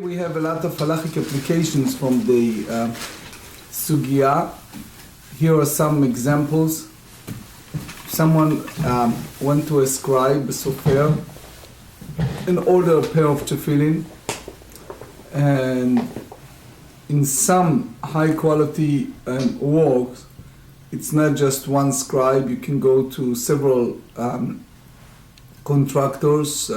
We have a lot of halachic applications from the sugya. Here are some examples. Someone went to a scribe, a sofer, and ordered a pair of tefillin. And in some high quality works, it's not just one scribe. You can go to several contractors.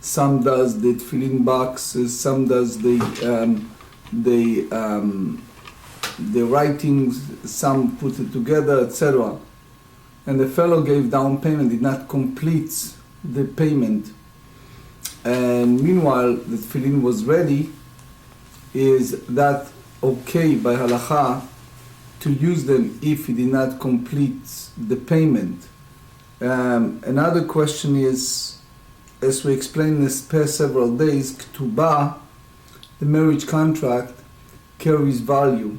Some does the tefillin boxes, some does the writings, some put it together, etc. And the fellow gave down payment, did not complete the payment. And meanwhile, the tefillin was ready. Is that okay by halacha to use them if he did not complete the payment? Another question is, as we explained this past several days, Ketubah, the marriage contract, carries value.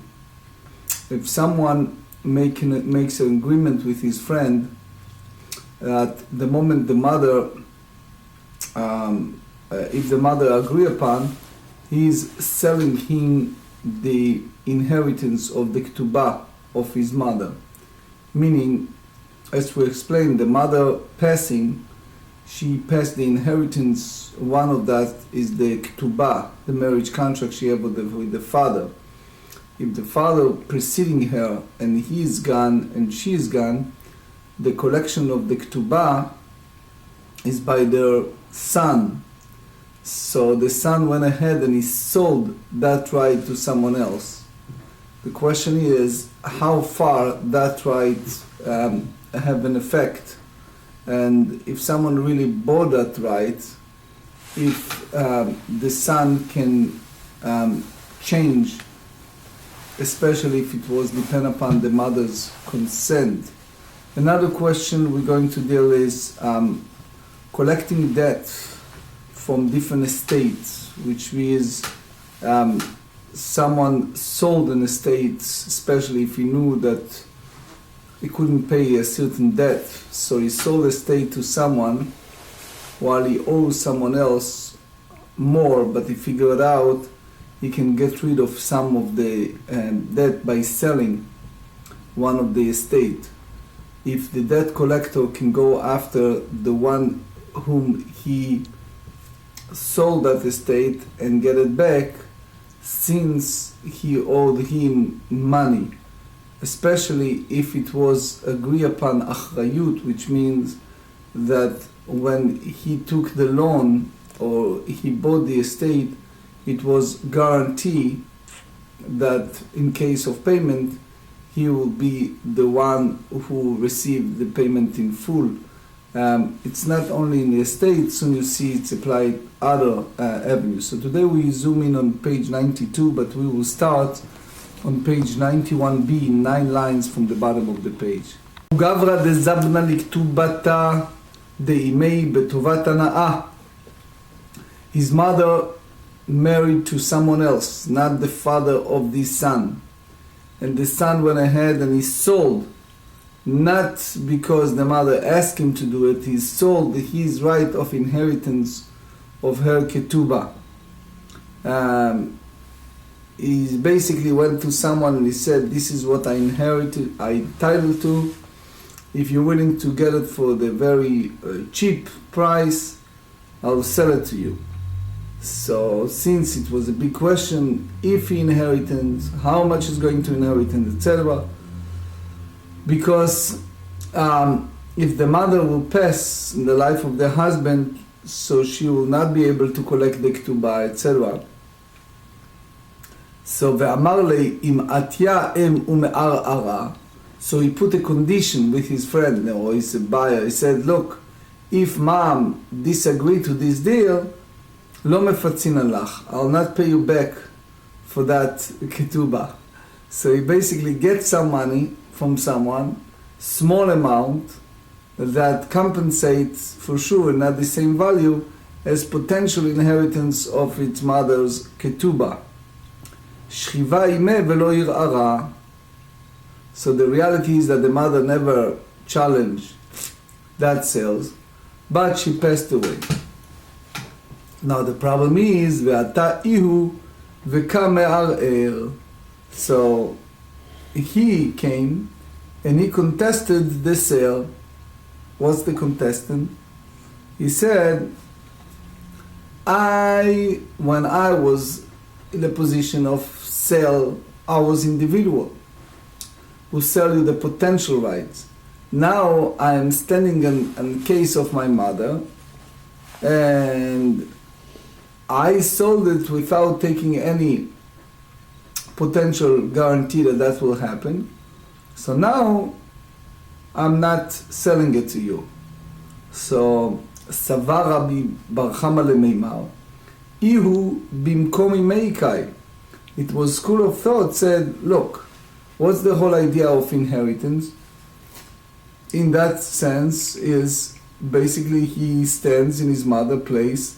If someone makes an agreement with his friend, at the moment the mother, if the mother agree upon, he is selling him the inheritance of the Ketubah of his mother. Meaning, as we explained, the mother passing, she passed the inheritance. One of that is the Ketubah, the marriage contract she had with the father. If the father preceding her and he is gone and she is gone, the collection of the Ketubah is by their son. So the son went ahead and he sold that right to someone else. The question is how far that right have an effect. And if someone really bought that right, if the son can change, especially if it was dependent upon the mother's consent. Another question we're going to deal is collecting debt from different estates, which means someone sold an estate, especially if he knew that he couldn't pay a certain debt, so he sold the estate to someone while he owes someone else more, but he figured out he can get rid of some of the debt by selling one of the estate. If the debt collector can go after the one whom he sold that estate and get it back, since he owed him money, especially if it was agreed upon achrayut, which means that when he took the loan or he bought the estate, it was guaranteed that in case of payment, he will be the one who received the payment in full. It's not only in the estate, soon you see it's applied other avenues. So today we zoom in on page 92, but we will start on page 91b, 9 lines from the bottom of the page. Gavra de zabna liktubata de imei betovat hana'ah. His mother married to someone else, not the father of the son. And the son went ahead and he sold, not because the mother asked him to do it, he sold his right of inheritance of her Ketubah. He basically went to someone and he said, this is what I inherited, I entitled to. If you're willing to get it for the very cheap price, I'll sell it to you. So since it was a big question, if he inherited, how much is going to inherit, etc. Because if the mother will pass in the life of the husband, so she will not be able to collect the Ketubah, etc. So ve'amar le im atya em ume'ar'ara. So he put a condition with his friend or his buyer. He said, look, if mom disagreed to this deal, lo mefatzin alach, I'll not pay you back for that Ketubah. So he basically gets some money from someone, small amount, that compensates for sure not the same value as potential inheritance of its mother's Ketubah. Shchiva imeh velo ir'ara. So the reality is that the mother never challenged that sales, but she passed away. Now the problem is, ve'ata ihu ve'ka me'arer. So he came and he contested the sale. What's the contestant? He said, when I was in the position of sale, I was individual who sell you the potential rights. Now I am standing in case of my mother, and I sold it without taking any potential guarantee that will happen. So now I'm not selling it to you. So Savar Rabbi Bar Chama lemeimar, Ihu bimkomi meikai. It was school of thought said, look, what's the whole idea of inheritance? In that sense is basically he stands in his mother's place,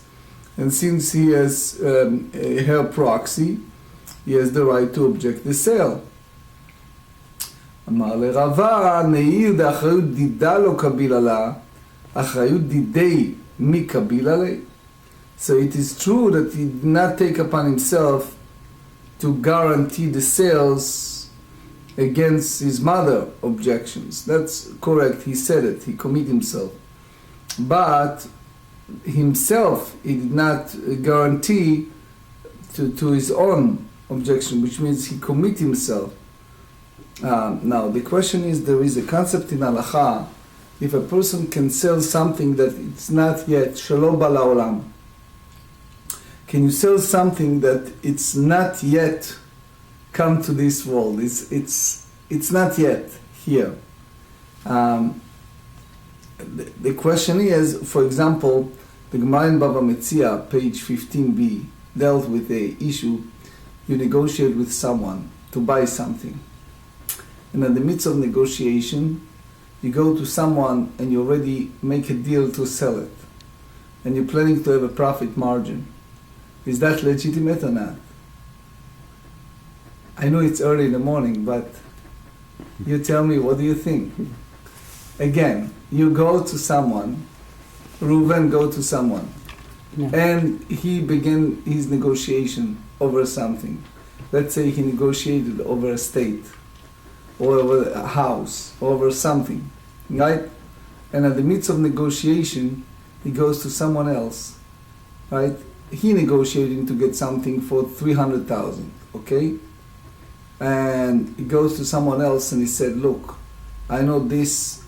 and since he has her proxy, he has the right to object the sale. אמר לרבה, נעיר דאחריות דידה לא קבילה לה, אחריות דידי מי קבילה לה. So it is true that he did not take upon himself to guarantee the sales against his mother objections. That's correct, he said it, he committed himself. But himself, he did not guarantee to his own objection, which means he committed himself. Now the question is, there is a concept in halacha, if a person can sell something that it's not yet shelo ba la'olam. Can you sell something that it's not yet come to this world? It's not yet here. The question is, for example, the Gemara in Bava Metzia, page 15b, dealt with a issue. You negotiate with someone to buy something, and in the midst of negotiation, you go to someone and you already make a deal to sell it, and you're planning to have a profit margin. Is that legitimate or not? I know it's early in the morning, but you tell me, what do you think? Again, you go to someone, Reuven go to someone, and he began his negotiation over something. Let's say he negotiated over a estate, or over a house, or over something, right? And at the midst of negotiation, he goes to someone else, right? He negotiating to get something for 300,000, okay? And he goes to someone else and he said, look, I know this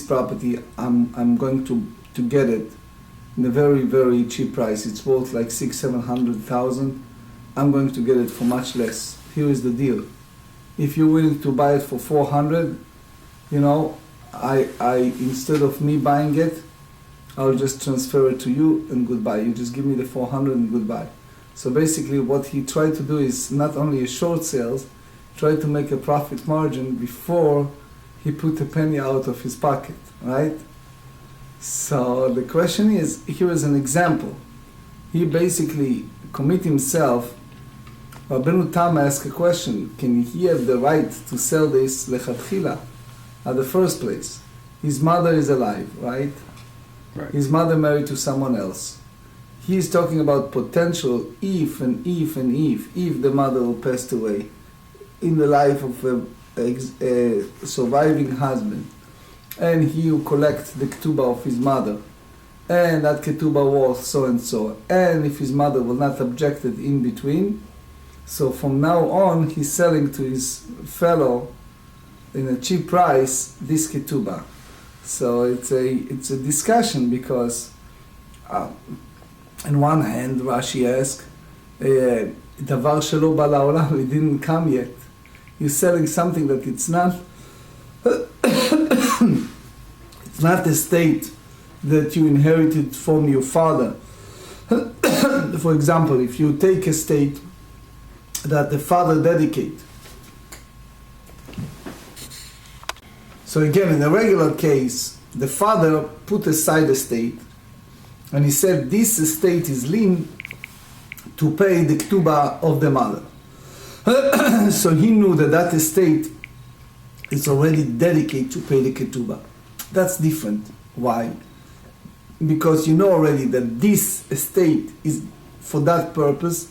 property, I'm going to get it in a very, very cheap price. It's worth like 600,000-700,000. I'm going to get it for much less. Here is the deal. If you're willing to buy it for 400, I instead of me buying it, I'll just transfer it to you and goodbye. You just give me the 400 and goodbye. So basically what he tried to do is not only a short sales, try to make a profit margin before he put a penny out of his pocket, right? So the question is, here is an example. He basically commit himself. Rabbeinu Tam asked a question, can he have the right to sell this lechatchila at the first place? His mother is alive, right? Right. His mother married to someone else. He is talking about potential if the mother will pass away in the life of a surviving husband, and he will collect the Ketubah of his mother, and that Ketubah was so and so, and if his mother will not object it in between, so from now on he's selling to his fellow in a cheap price this Ketubah. So it's a discussion because on one hand Rashi asks, Davar shelo ba la'olam, it didn't come yet. You're selling something that it's not it's not a state that you inherited from your father. For example, if you take a state that the father dedicate. So again, in a regular case, the father put aside a estate, and he said this estate is lien to pay the Ketubah of the mother. So he knew that estate is already dedicated to pay the Ketubah. That's different. Why? because you know already that this estate is for that purpose,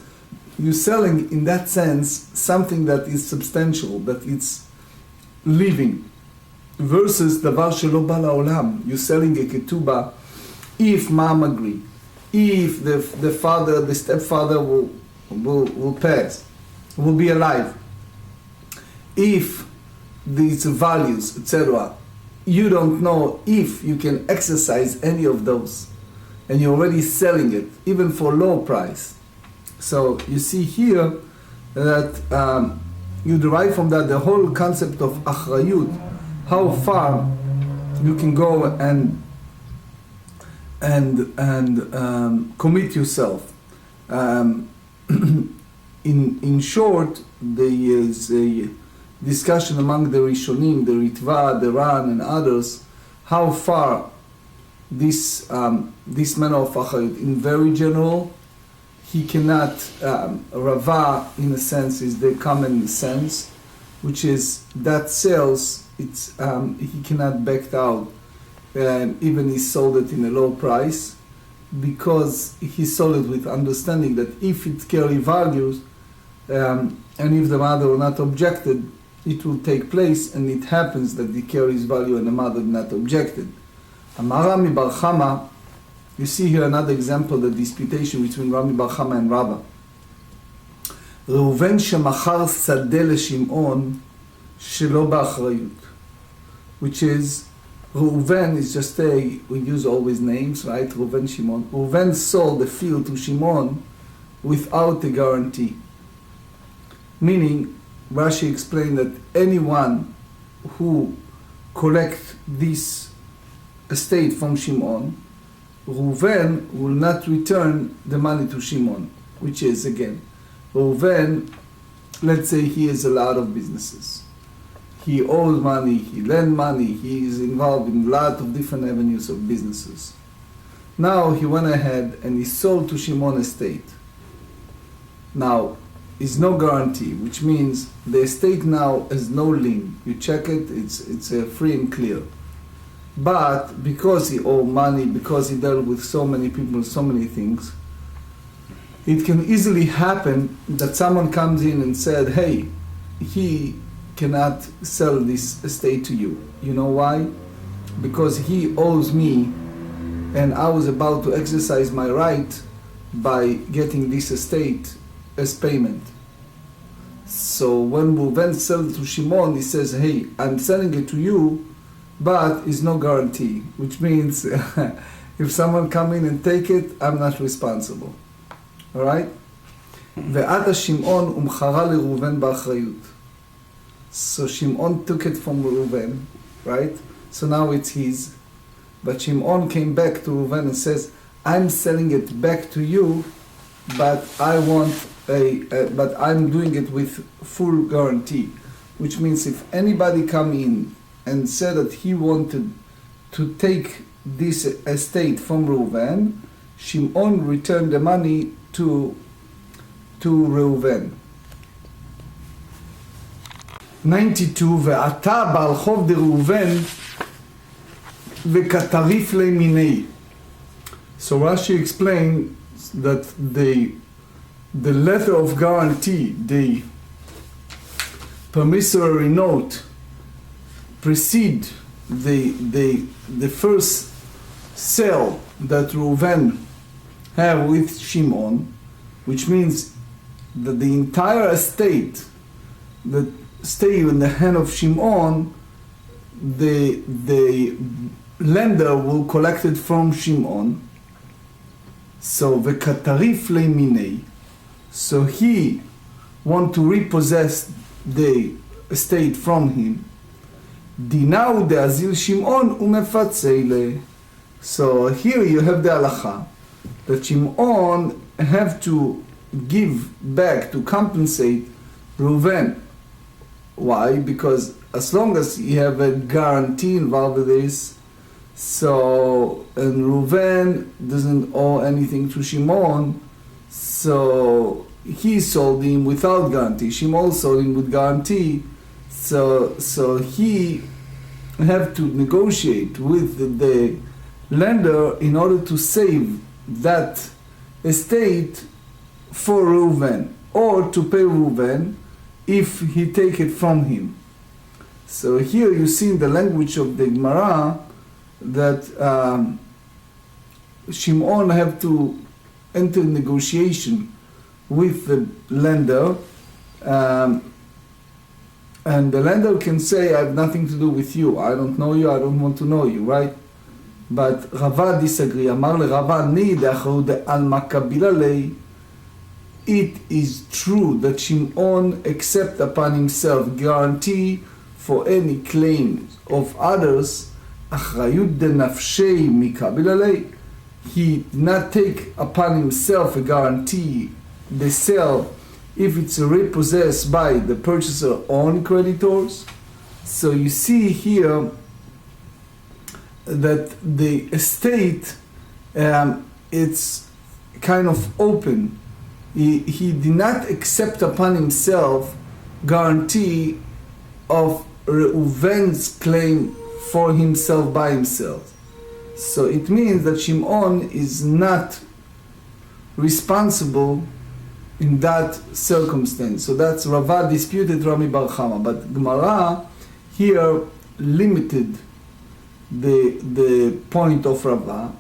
you're selling in that sense something that is substantial, that it's living, versus דבר שלא בא לעולם. You're selling a ketubah if mom agree, if the father, the stepfather will pass, will be alive, if these values, etc. You don't know if you can exercise any of those, and you're already selling it, even for low price. So you see here that you derive from that the whole concept of achrayut, how far you can go and commit yourself. In short, there is a discussion among the Rishonim, the Ritva, the Ran, and others, how far this manner of achrayut, in very general, he cannot, Rava in a sense is the common sense, which is that sales, it's, he cannot back out, even he sold it in a low price, because he sold it with understanding that if it carry values, and if the mother will not objected, it will take place, and it happens that it carries value and the mother not objected. Amar Rami Bar Chama, you see here another example, the disputation between Rami Bar Chama and Rabbah. ראובן שמכר שדה לשמעון שלא באחריות, which is, Reuven is just we use always names, right? Reuven, Shimon. Reuven sold the field to Shimon without a guarantee. Meaning, Rashi explained that anyone who collects this estate from Shimon, Reuven will not return the money to Shimon, which is, again, Reuven, let's say he has a lot of businesses. He owes money, he lends money, he is involved in a lot of different avenues of businesses. Now he went ahead and he sold to Shimon estate. Now, is no guarantee, which means the estate now has no lien. You check it, it's free and clear. But because he owed money, because he dealt with so many people, so many things, it can easily happen that someone comes in and said, hey, he cannot sell this estate to you. You know why? Because he owes me, and I was about to exercise my right by getting this estate as payment. So when Reuven sells to Shimon, he says, hey, I'm selling it to you, but it's no guarantee, which means if someone come in and take it, I'm not responsible. All right? ועתה שמעון ומכרה לראובן באחריות. So Shimon took it from Reuven, right? So now it's his. But Shimon came back to Reuven and says, I'm selling it back to you, but I want but I'm doing it with full guarantee. Which means if anybody come in and said that he wanted to take this estate from Reuven, Shimon returned the money to Reuven. 92, ועתה בעל חוב דראובן וכתריף למיני. So Rashi explained that the letter of guarantee, the promissory note, precede the first sale that Reuven had with Shimon, which means that the entire estate that stay in the hand of Shimon, the lender will collect it from Shimon. So v'katarif leminei. So he want to repossess the estate from him. Dinau de'azil Shimon umefatzele. So here you have the halacha that Shimon have to give back to compensate Reuven. Why? Because as long as you have a guarantee involved with this, so, and Reuven doesn't owe anything to Shimon, so he sold him without guarantee. Shimon sold him with guarantee, so he have to negotiate with the lender in order to save that estate for Reuven, or to pay Reuven if he take it from him. So here you see in the language of the Gemara that Shimon have to enter negotiation with the lender, and the lender can say, I have nothing to do with you, I don't know you, I don't want to know you, right? But Rava disagree. Amar le Rava, ni de'achru de'alma kabila lei. It is true that Shimon accept upon himself guarantee for any claims of others. Achrayut denafshei mikabila lei. He did not take upon himself a guarantee, the sale, if it's repossessed by the purchaser own creditors. So you see here that the estate, it's kind of open. He did not accept upon himself guarantee of Reuven's claim for himself by himself. So it means that Shimon is not responsible in that circumstance. So that's Rava disputed Rami Bar Chama, but Gemara here limited the point of Rava.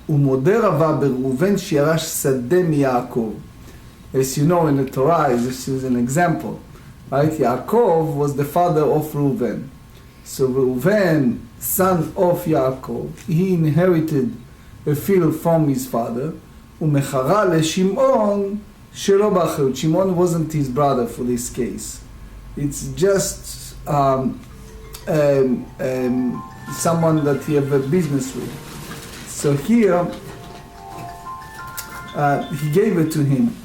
Umode Rava beReuven שירש שדה מיעקב. As you know in the Torah, this is an example, right? Yaakov was the father of Reuven. So Reuven, son of Yaakov, he inherited a field from his father. ומכרה לשמעון שלא באחריות. Shimon wasn't his brother for this case. It's just someone that he have a business with. So here, he gave it to him.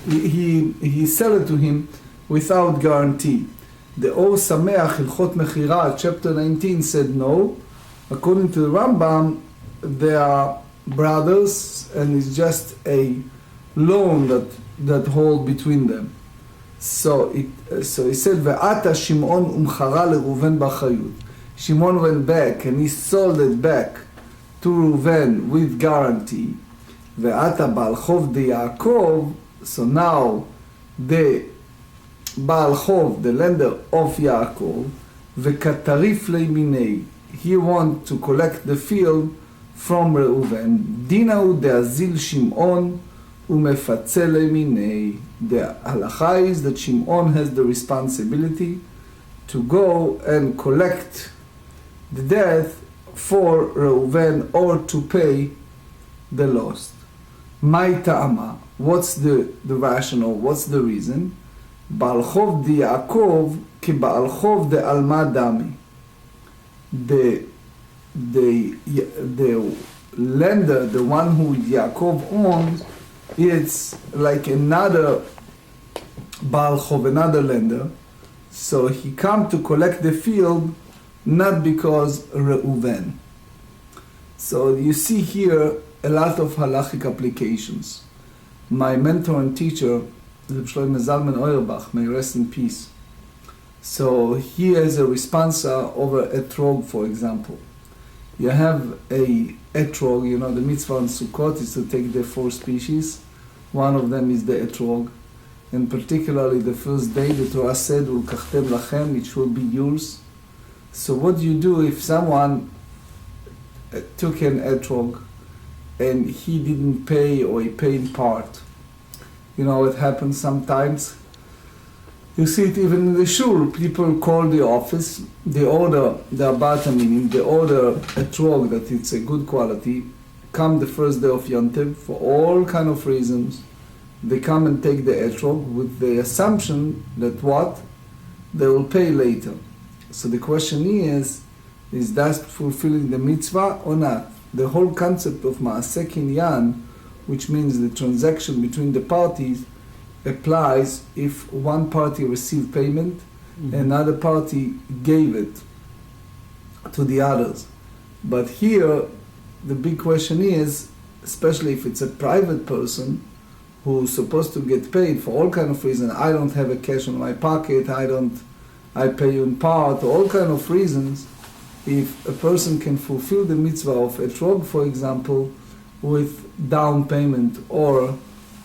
He sold it to him without guarantee. The O Sameach Hilchot Mechira, chapter 19, said no. According to the Rambam, they are brothers, and it's just a loan that hold between them. So he said, Ve'ata Shimon umchara leReuven b'achayut. Shimon went back and he sold it back to Reuven with guarantee. Ve'ata Baal Chov de Yaakov. So now the Baal Chov, the lender of Yaakov, ve'katarif leiminei, he want to collect the field from Reuven. Dinau de'azil Shimon umefatze leiminei. The halacha is that Shimon has the responsibility to go and collect the debt for Reuven or to pay the lost. Mai ta'ama. What's the rationale? What's the reason? Baal Chov de Yaakov ki Baal Chov de Alma Dami. The lender, the one who Yaakov owns, it's like another Baal Chov, another lender. So he come to collect the field not because Reuven. So you see here a lot of halachic applications. My mentor and teacher, Reb Shlomo Zalman Auerbach, may rest in peace. So he has a responsa over etrog, for example. You have a etrog, you know, the mitzvah on Sukkot is to take the 4 species. One of them is the etrog. And particularly the first day, the Torah said, Ulkachtem lachem, it should be yours. So what do you do if someone took an etrog and he didn't pay, or he paid in part? You know, it happens sometimes. You see it even in the shul. People call the office, they order the abata, meaning they order a etrog that it's a good quality, come the first day of Yom Tov for all kind of reasons. They come and take the etrog with the assumption that what? They will pay later. So the question is that fulfilling the mitzvah or not? The whole concept of ma'aseh kinyan, which means the transaction between the parties, applies if one party received payment, another party gave it to the others. But here, the big question is, especially if it's a private person who's supposed to get paid for all kind of reasons, I don't have a cash in my pocket, I pay you in part, all kind of reasons, if a person can fulfill the mitzvah of etrog, for example, with down payment or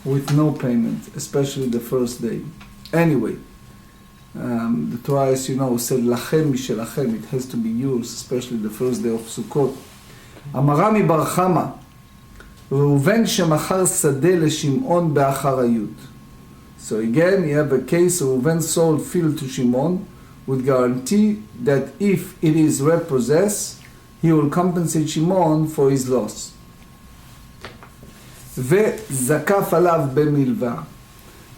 with no payment, especially the first day. Anyway, the Torah, as you know, said lachem mishelachem, it has to be yours, especially the first day of Sukkot. אמרה מבר חמא, ראובן שמכר שדה לשמעון באחריות. So again, you have a case of Reuven sold field to Shimon with guarantee that if it is repossessed, he will compensate Shimon for his loss. וזקף עליו במלווה.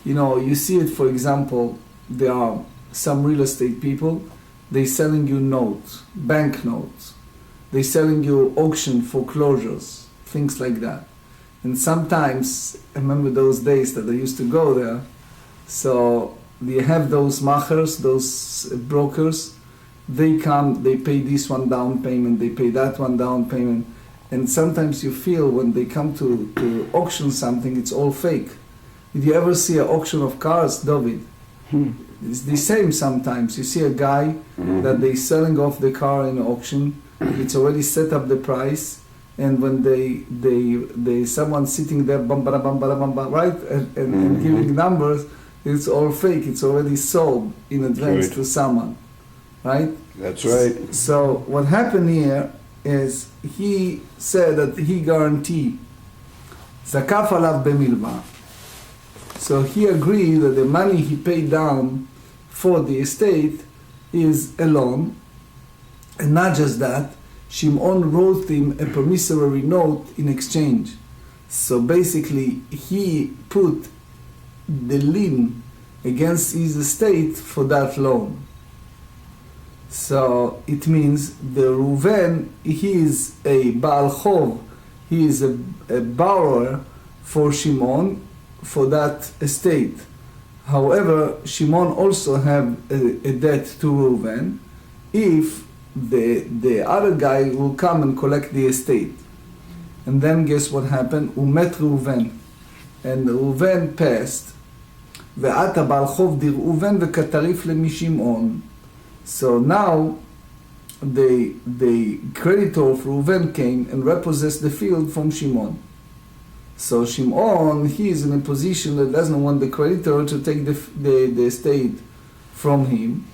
You know, you see it, for example, there are some real estate people, they selling you notes, bank notes. They selling you auction foreclosures, things like that. And sometimes, I remember those days that I used to go there, so they have those machers, those brokers, they come, they pay this one down payment, they pay that one down payment, and sometimes you feel when they come to auction something, it's all fake. Did you ever see an auction of cars, David? It's the same sometimes. You see a guy that they selling off the car in auction, it's already set up the price, and when they someone sitting there, right, and giving numbers, it's all fake. It's already sold in advance to someone, right? That's right. So what happened here is he said that he guaranteed zakaf alav b'milva. So he agreed that the money he paid down for the estate is a loan. And not just that, Shimon wrote him a promissory note in exchange. So basically, he put the lien against his estate for that loan. So it means the Reuven, he is a Baal Chov, he is a borrower for Shimon for that estate. However, Shimon also have a debt to Reuven if the other guy will come and collect the estate. And then guess what happened? Umet Reuven. And Reuven passed. Ve'ata Baal Chov dir Reuven ve'katarif leMishimon. So now the creditor of Reuven came and repossessed the field from Shimon. So Shimon, he is in a position that doesn't want the creditor to take the estate from him.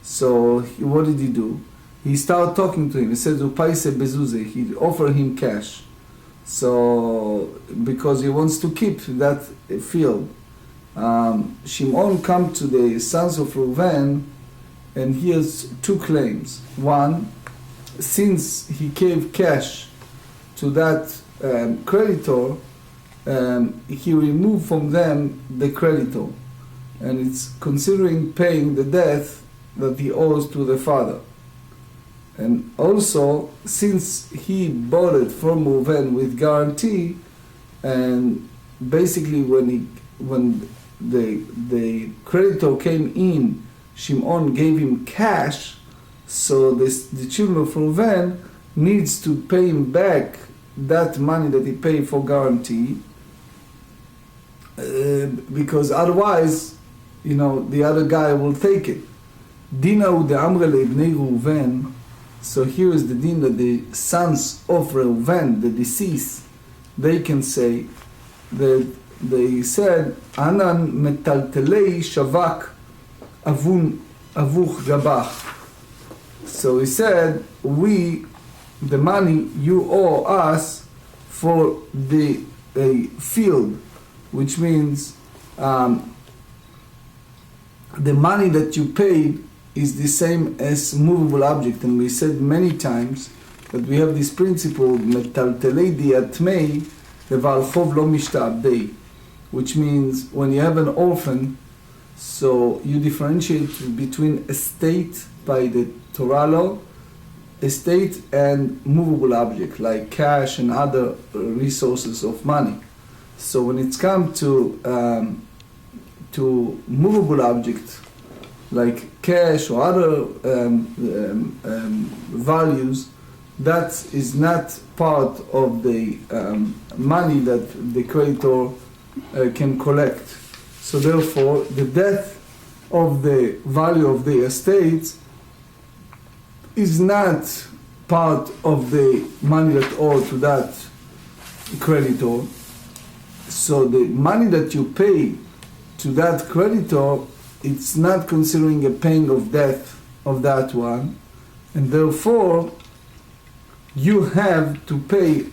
So what did he do? He started talking to him. He said, "Upaise bezuze." He offered him cash. So because he wants to keep that field. Shimon come to the sons of Reuven, and he has two claims. One, since he gave cash to that creditor, he removed from them the creditor, and it's considering paying the debt that he owes to the father. And also, since he bought it from Reuven with guarantee, and basically when the creditor came in, Shimon gave him cash, so the children of Reuven needs to pay him back that money that he paid for guarantee, because otherwise, the other guy will take it. Dina de amre leibnei Reuven. So here is the din that the sons of Reuven, the deceased, they can say that they said, Anan metaltelei shavak avun avuch gabach. So he said, the money you owe us for the field, which means the money that you paid is the same as movable object. And we said many times that we have this principle, metaltelei diatmei leval chov lo mishtabdei, which means when you have an orphan, so you differentiate between estate by the Torah law, estate and movable object like cash and other resources of money. So when it's come to movable object like cash or other values, that is not part of the money that the creditor can collect. So therefore, the death of the value of the estate is not part of the money that owed to that creditor. So the money that you pay to that creditor, it's not considering a paying of debt of that one, and therefore you have to pay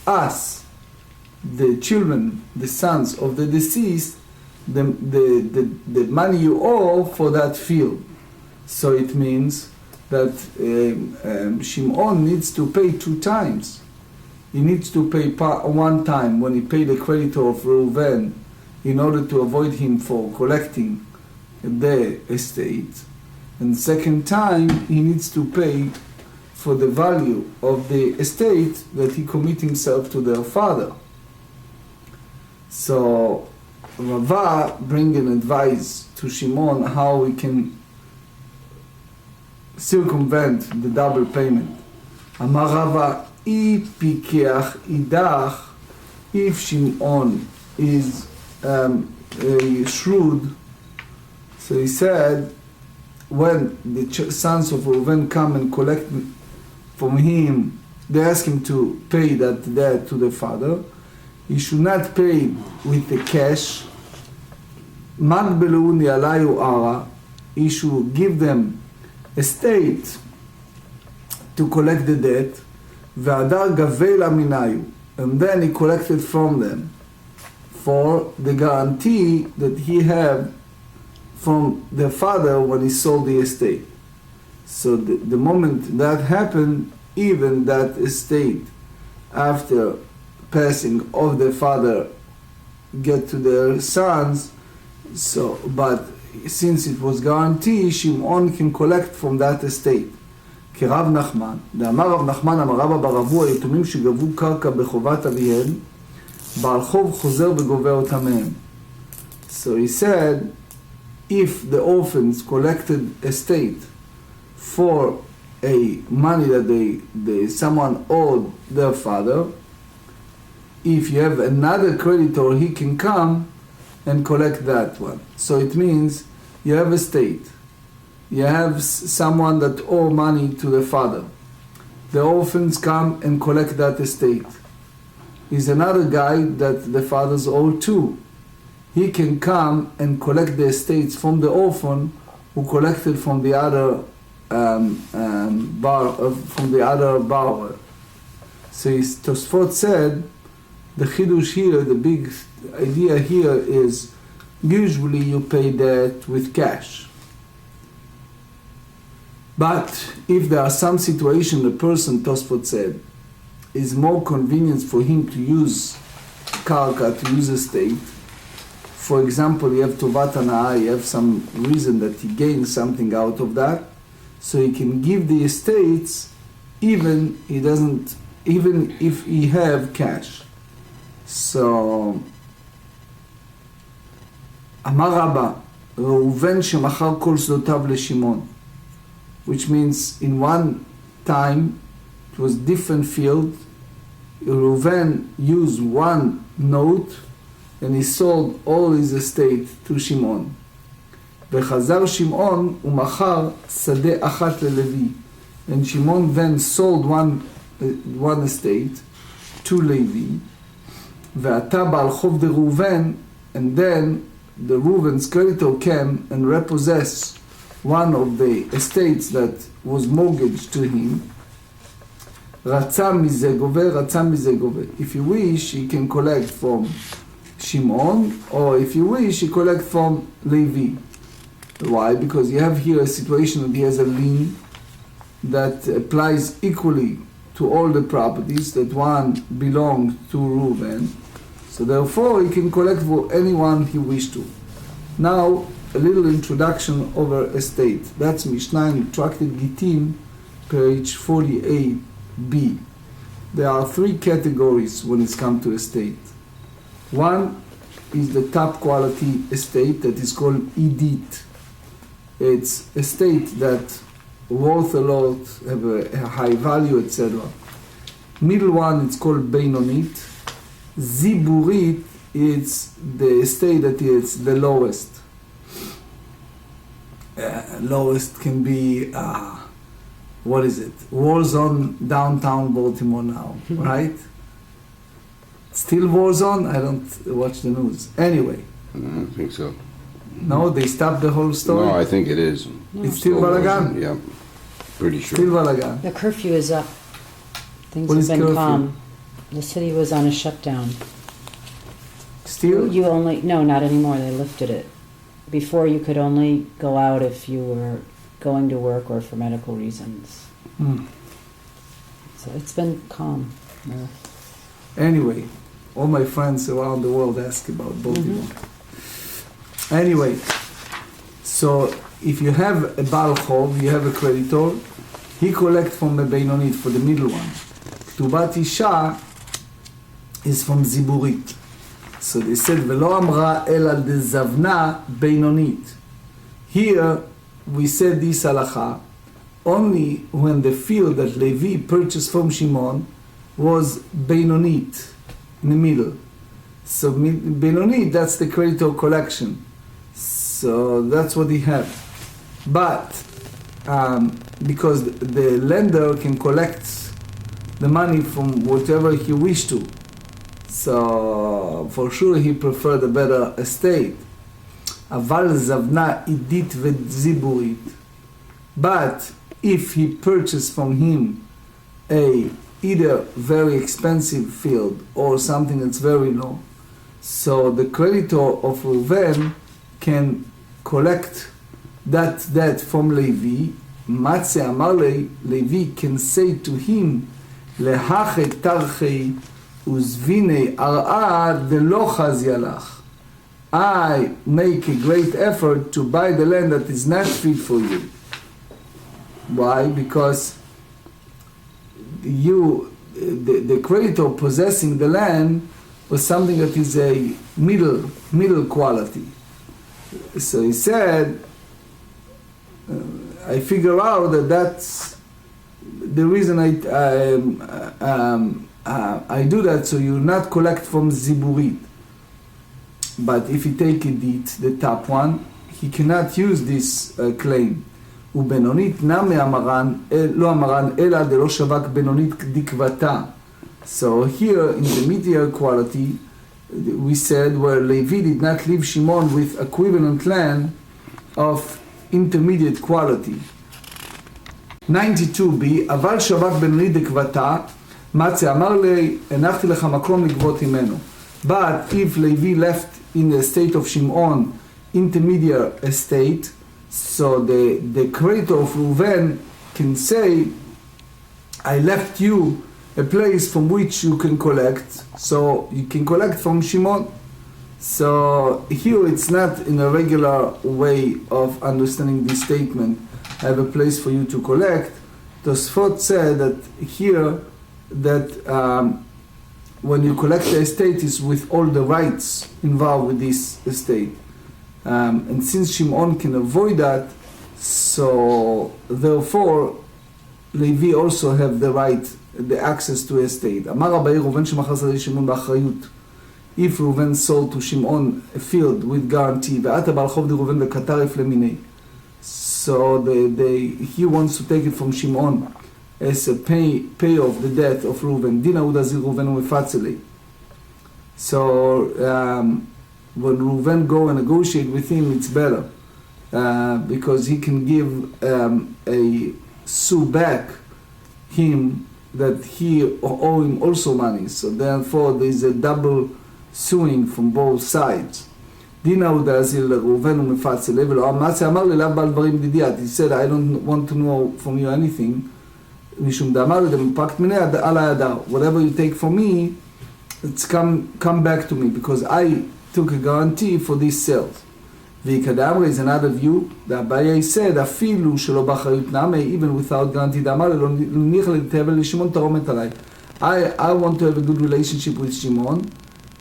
us, the children, the sons of the deceased, the money you owe for that field. So it means that Shimon needs to pay 2 times. He needs to pay one time when he paid the creditor of Reuven in order to avoid him for collecting the estate. And second time, he needs to pay for the value of the estate that he commit himself to their father. So Rava bring an advice to Shimon how we can circumvent the double payment. Amar Rava, I pikeach idach, if Shimon is shrewd, so he said, when the sons of Reuven come and collect from him, they ask him to pay that debt to the father, he should not pay with the cash. Magbeluni alayu ara, he should give them a state to collect the debt, ve'adar gavela minayu, and then he collected from them for the guarantee that he had from the father when he sold the estate. So the moment that happened, even that estate, after passing of the father, get to their sons. So, but since it was guaranteed, Shimon can collect from that estate. כרב נחמן, דאמר רב נחמן אמר רבא ברבו, היתומים שגבו קרקע בחובת אביהם, בעל חוב חוזר וגובה אותם מהם. So he said, if the orphans collected estate for a money that someone owed their father, if you have another creditor, he can come and collect that one. So it means you have a state. You have someone that owe money to the father. The orphans come and collect that estate. Is another guy that the fathers owe to. He can come and collect the estates from the orphan who collected from the other borrower. So Tosfot said, the chidush here, the big idea here is, usually you pay that with cash. But if there are some situation, the person, Tosfot said, is more convenient for him to use karka, to use estate. For example, you have tovat hana'ah, you have some reason that he gains something out of that, so he can give the estates even if he have cash. So, Amar Rabba, Reuven shemachar kol sdotav leShimon, which means in one time it was different field. Reuven used one note and he sold all his estate to Shimon. וחזר שמעון ומכר שדה אחת ללוי. And Shimon then sold one estate to Levi. ואתה בעל חוב דראובן, and then the Reuven's creditor came and repossessed one of the estates that was mortgaged to him. רצה מזה גובה, רצה מזה גובה. If you wish, he can collect from Shimon, or if you wish, he collect from Levi. Why? Because you have here a situation that he has a lien that applies equally to all the properties, that one belongs to Reuven. So therefore, he can collect for anyone he wishes to. Now, a little introduction over estate. That's Mishnah in Tractate Gitim, page 48b. There are 3 categories when it's come to estate. One is the top quality estate that is called edit. It's estate that worth a lot, have a high value, etc. Middle one, it's called Beinonit. Ziburit, it's the estate that is the lowest. Lowest can be what is it? War zone downtown Baltimore now, right? Still war zone? I don't watch the news. Anyway. I don't think so. No, they stopped the whole story? No, I think it is. No. It's still balagan? Yeah, pretty sure. Still balagan. The curfew is up. Things What have is been curfew? calm. The city was on a shutdown. Still? You only, no, not anymore. They lifted it. Before you could only go out if you were going to work or for medical reasons. So it's been calm. Yeah. Anyway, all my friends around the world ask about Baltimore. Anyway, so if you have a Baal Chov, you have a creditor, he collects from a Beinonit for the middle one. Ktubat Isha is from Ziburit. So they said, Velo amra el al de zavna Beinonit. Here, we said this halacha only when the field that Levi purchased from Shimon was Beinonit, in the middle. So Beinonit, that's the creditor collection. So that's what he had. But because the lender can collect the money from whatever he wished to, so for sure he preferred a better estate. Aval zavna idit v'ziburit. But if he purchased from him a either very expensive field or something that's very low, so the creditor of Reuven can collect that debt from Levi. Matze amar Levi can say to him, Lehache tarchei uzvine ar'a delo chaz yalach. I make a great effort to buy the land that is not fit for you. Why? Because the creditor possessing the land was something that is a middle quality. So he said, I figure out that that's the reason I do that, so you not collect from Ziburit. But if you take it, the top one, he cannot use this claim. ובינונית נמי המרן, לא המרן, אלא דלא שווק בינונית דקבתה. So here in the medial quality, we said where Levi did not leave Shimon with equivalent land of intermediate quality. 92b, אבל שווק בינונית דקבתה, מצא אמר לי, הנחתי לך מקום לגבות ממנו. But if Levi left in the state of Shimon, intermediate estate, so the creditor of Reuven can say, I left you a place from which you can collect, so you can collect from Shimon. So here it's not in a regular way of understanding this statement, I have a place for you to collect. Tosfot said that here, that when you collect the estate is with all the rights involved with this estate. And since Shimon can avoid that, so therefore Levi also have the right, the access to estate. Amar Rabbi Reuven shemachar sadei Shimon b'achrayut. If Reuven sold to Shimon a field with guarantee, ve'ata ba'al chov de Reuven v'katarif leminei. So he wants to take it from Shimon as a pay off the debt of Reuven. Dina udazir Reuven u'mefatzelei. So when Reuven go and negotiate with him, it's better because he can give a sue back him that he owe him also money. So therefore, there is a double suing from both sides. Dina udazil Reuven u'mefatzelei v'lo amatze amar lelav bal dvarim didiat. He said, I don't want to know from you anything. Mishum damar demipakt minei al hayadar. Whatever you take from me, it's come back to me because I took a guarantee for these sales. V'ikadamre is another view. The Abaye said, "Afilu shelo b'achrayut name," even without guarantee. Damar lo nichel tevel Shimon taromet alai. I want to have a good relationship with Shimon,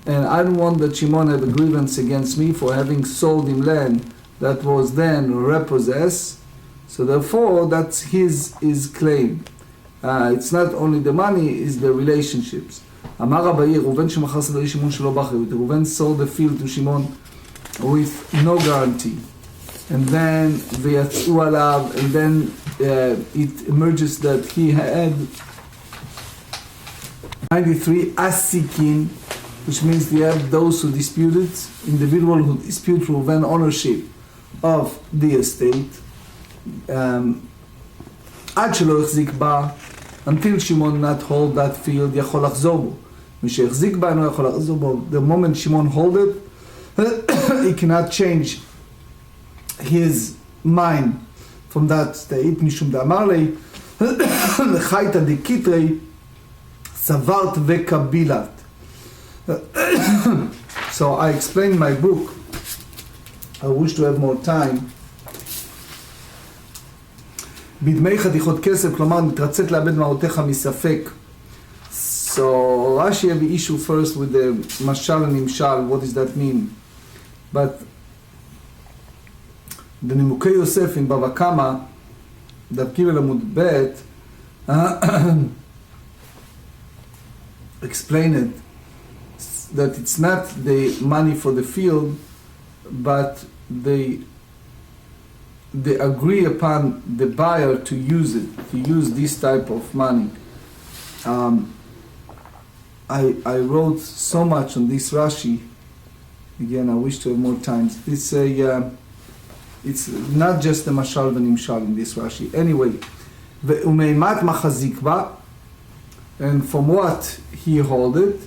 and I don't want that Shimon have a grievance against me for having sold him land that was then repossessed. So therefore, that's his claim. It's not only the money; it's the relationships. Amar Abaye, Reuven shemachar sadei Shimon shelo b'achrayut. Reuven sold the field to Shimon with no guarantee, and then v'yatz'u alav, and then it emerges that he had 93 asikin, which means they have those who disputed, individual who dispute Reuven ownership of the estate. עד שלא החזיק בה, until Shimon not hold that field, יכול לחזור בו. מי שהחזיק בה אינו יכול לחזור בו. The moment Shimon hold it, he cannot change his mind from that state. משום דאמר לי, לחייתא דקיטרי, סברת וקבילת. So I explained my book. I wish to have more time. בדמי חתיכות כסף, כלומר מתרצת לאבד מעותיך מספק. So Rashi have an issue first with the mashal and nimshal. What does that mean? But the Nimukei Yosef in Bava Kama, Daf Gimel Amud Bet, explain it that it's not the money for the field, but they agree upon the buyer to use it, to use this type of money. I wrote so much on this Rashi. Again, I wish to have more time. It's not just the mashal v'nimshal in this Rashi. Anyway, ve'umeimat machazik ba, and from what he hold it,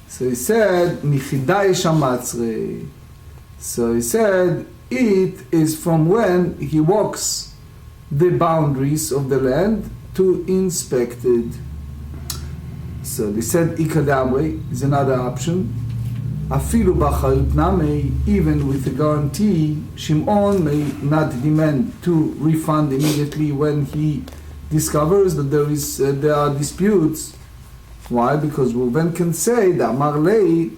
so he said michidai shamatzre. So he said it is from when he walks the boundaries of the land to inspect it. So they said ikadamre is another option. Afilu b'acharut name, even with a guarantee, Shimon may not demand to refund immediately when he discovers that there are disputes. Why? Because Reuven can say, the Amar Lei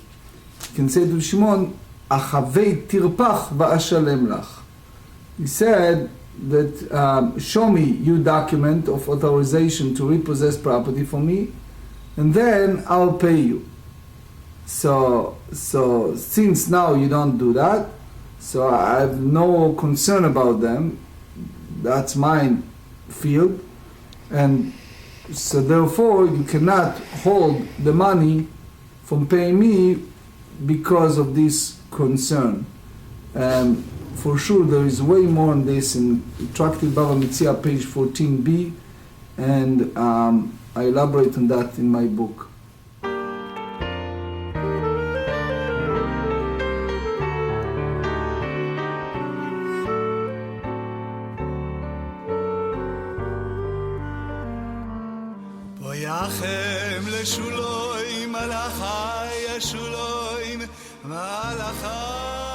can say to Shimon, Achavei tirpach va'ashalem lach. He said that show me your document of authorization to repossess property for me, and then I'll pay you. So since now you don't do that, so I have no concern about them. That's my field, and so therefore you cannot hold the money from paying me because of this concern. For sure there is way more on this in Tractate Bava Metzia, page 14b, and I elaborate on that in my book. Boyachem leshuloim malachai yeshuloim malachai